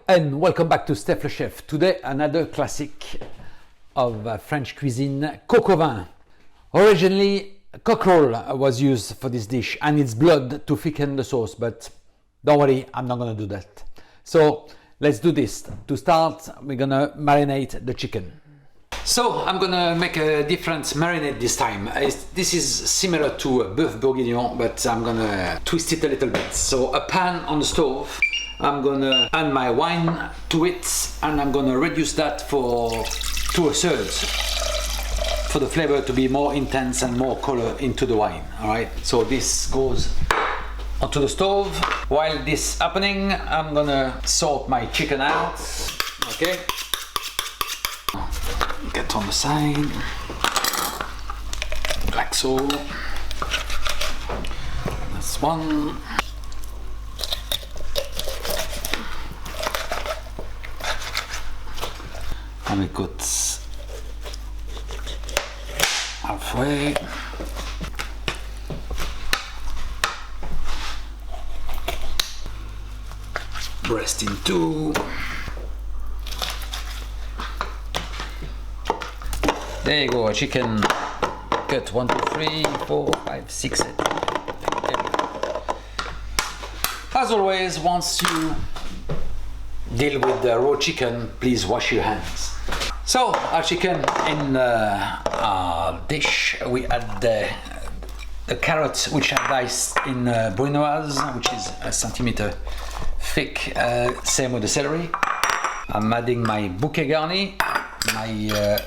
and welcome back to Stef le Chef. Today another classic of French cuisine, coq au vin. Originally cockerel was used for this dish and its blood to thicken the sauce, but don't worry, I'm not going to do that. So let's do this. To start, we're going to marinate the chicken. So I'm going to make a different marinade this time. This is similar to a bœuf bourguignon, but I'm going to twist it a little bit. So a pan on the stove. I'm gonna add my wine to it and I'm gonna reduce that to a third for the flavor to be more intense and more color into the wine. Alright, so this goes onto the stove. While this happening, I'm gonna sort my chicken out. Okay, get on the side, like so. That's one. And we cut halfway. Breast in two. There you go, chicken cut 1, 2, 3, 4, 5, 6, 7. As always, once you deal with the raw chicken, please wash your hands. So our chicken in our dish, we add the carrot which I diced in brunoise, which is a centimeter thick, same with the celery. I'm adding my bouquet garni, my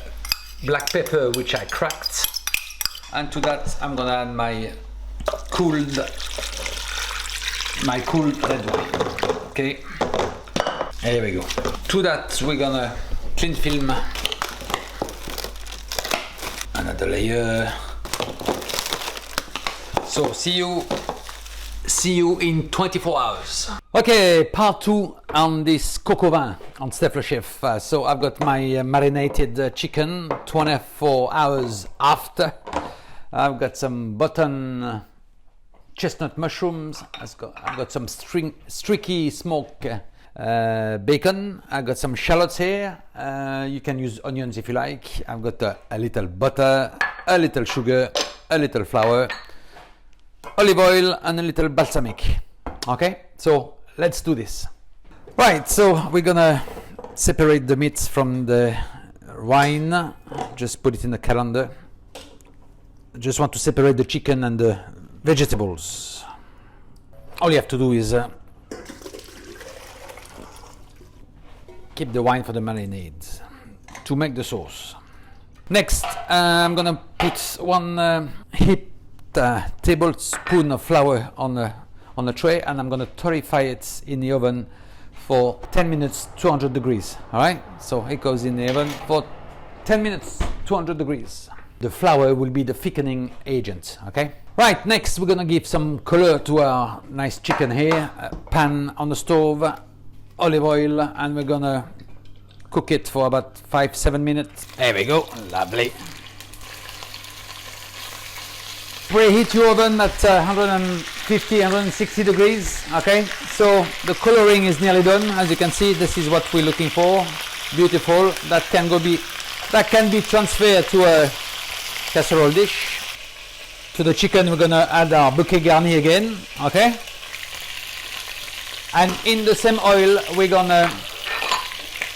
black pepper which I cracked, and to that I'm gonna add my cooled red wine. Okay. There we go. To that we're gonna cling film another layer. So see you in 24 hours. Okay, part 2 on this coq au vin on Stef le Chef. So I've got my marinated chicken 24 hours after. I've got some button chestnut mushrooms. I've got some streaky smoke bacon. I got some shallots here. You can use onions if you like. I've got a little butter, a little sugar, a little flour, olive oil, and a little balsamic. Okay, so let's do this. Right, so we're gonna separate the meat from the wine. Just put it in the colander. Just want to separate the chicken and the vegetables. All you have to do is keep the wine for the marinade to make the sauce. Next, I'm gonna put one heaped tablespoon of flour on the tray, and I'm gonna torrefy it in the oven for 10 minutes, 200 degrees. All right, so it goes in the oven for 10 minutes, 200 degrees. The flour will be the thickening agent. Okay. Right. Next, we're gonna give some color to our nice chicken here. A pan on the stove. Olive oil, and we're gonna cook it for about 5-7 minutes. There we go, lovely. Preheat your oven at 150-160 degrees. Okay, so the coloring is nearly done. As you can see, this is what we're looking for. Beautiful. That can be transferred to a casserole dish. To the chicken, we're gonna add our bouquet garni again. Okay. And in the same oil, we're gonna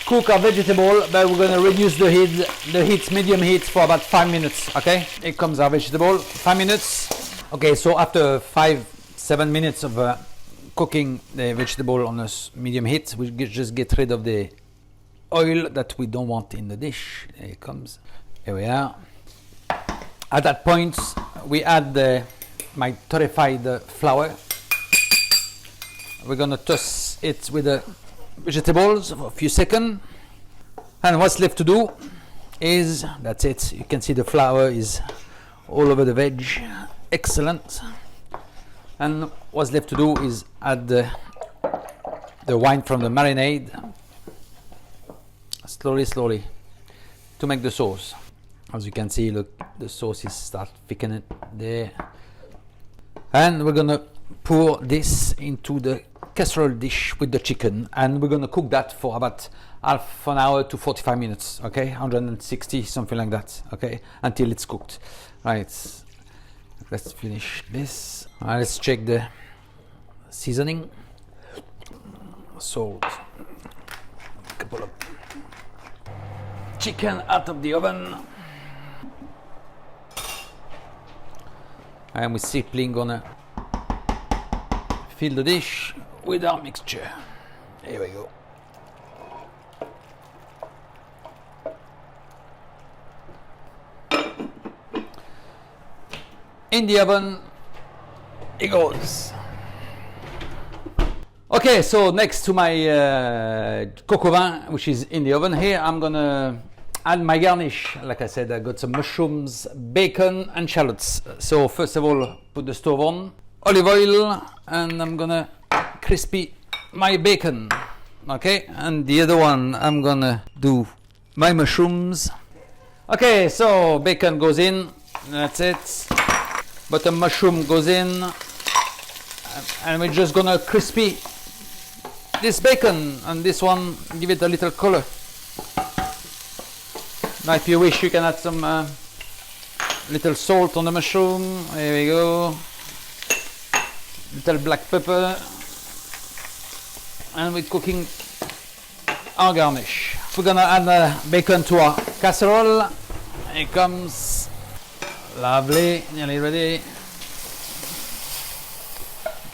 cook our vegetable, but we're gonna reduce the heat, medium heat, for about 5 minutes. Okay, here comes our vegetable. 5 minutes. Okay, so after 5-7 minutes of cooking the vegetable on a medium heat, we just get rid of the oil that we don't want in the dish. Here it comes. Here we are. At that point, we add my torrefied flour. We're gonna toss it with the vegetables for a few seconds, and what's left to do is, that's it. You can see the flour is all over the veg. Excellent. And what's left to do is add the wine from the marinade slowly to make the sauce. As you can see, look, the sauce is start thickening there, and we're gonna pour this into the casserole dish with the chicken, and we're gonna cook that for about half an hour to 45 minutes, okay? 160, something like that, okay? Until it's cooked. Right, let's finish this. Let's check the seasoning. Salt. A couple of chicken out of the oven. And we're simply gonna fill the dish with our mixture. Here we go. In the oven it goes. Okay, so next to my coq au vin, which is in the oven here, I'm gonna add my garnish. Like I said, I got some mushrooms, bacon and shallots. So first of all, put the stove on, olive oil, and I'm gonna crispy my bacon. Okay, and the other one, I'm gonna do my mushrooms. Okay, so bacon goes in, that's it. But the mushroom goes in, and we're just gonna crispy this bacon, and this one, give it a little color. Now if you wish, you can add some little salt on the mushroom. There we go. Little black pepper. And we're cooking our garnish. We're gonna add the bacon to our casserole. Here it comes. Lovely, nearly ready.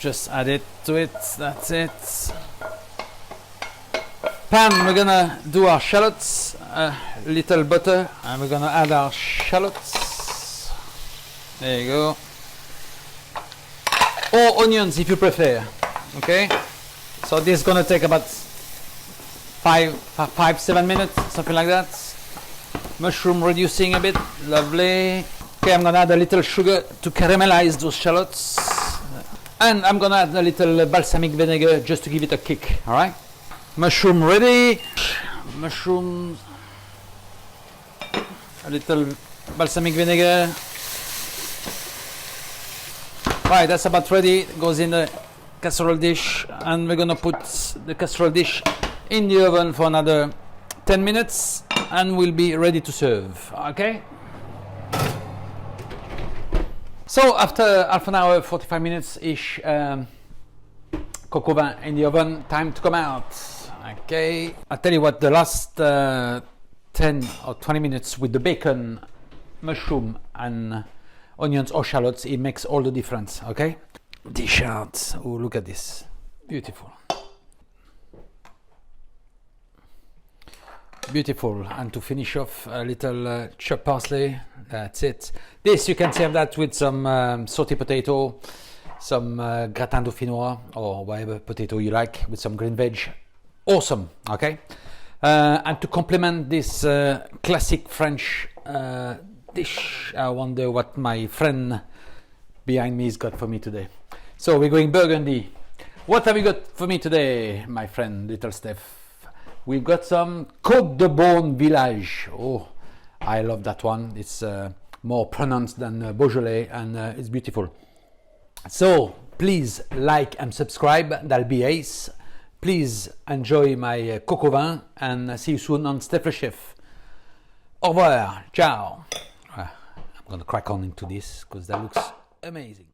Just add it to it, that's it. Pan, we're gonna do our shallots, little butter, and we're gonna add our shallots. There you go. Or onions if you prefer, okay? So this is gonna take about 5-7 minutes, something like that. Mushroom reducing a bit, lovely. Okay, I'm gonna add a little sugar to caramelize those shallots. And I'm gonna add a little balsamic vinegar just to give it a kick, all right? Mushroom ready. Mushrooms. A little balsamic vinegar. Right, that's about ready. It goes in the casserole dish, and we're gonna put the casserole dish in the oven for another 10 minutes, and we'll be ready to serve, okay? So after half an hour, 45 minutes-ish, coq au vin in the oven, time to come out. Okay, I'll tell you what, the last 10 or 20 minutes with the bacon, mushroom and onions or shallots, it makes all the difference, okay? Dish out. Oh, look at this. Beautiful. Beautiful. And to finish off, a little chopped parsley. That's it. This, you can serve that with some sauté potato, some gratin dauphinois, or whatever potato you like, with some green veg. Awesome, okay? And to complement this classic French dish, I wonder what my friend behind me has got for me today. So we're going Burgundy. What have you got for me today, my friend, little Stef? We've got some Côte de Beaune Village. Oh, I love that one. It's more pronounced than Beaujolais, and it's beautiful. So please like and subscribe, that'll be ace. Please enjoy my coq au vin, and see you soon on Stef le Chef. Au revoir, ciao. I'm gonna crack on into this because that looks amazing.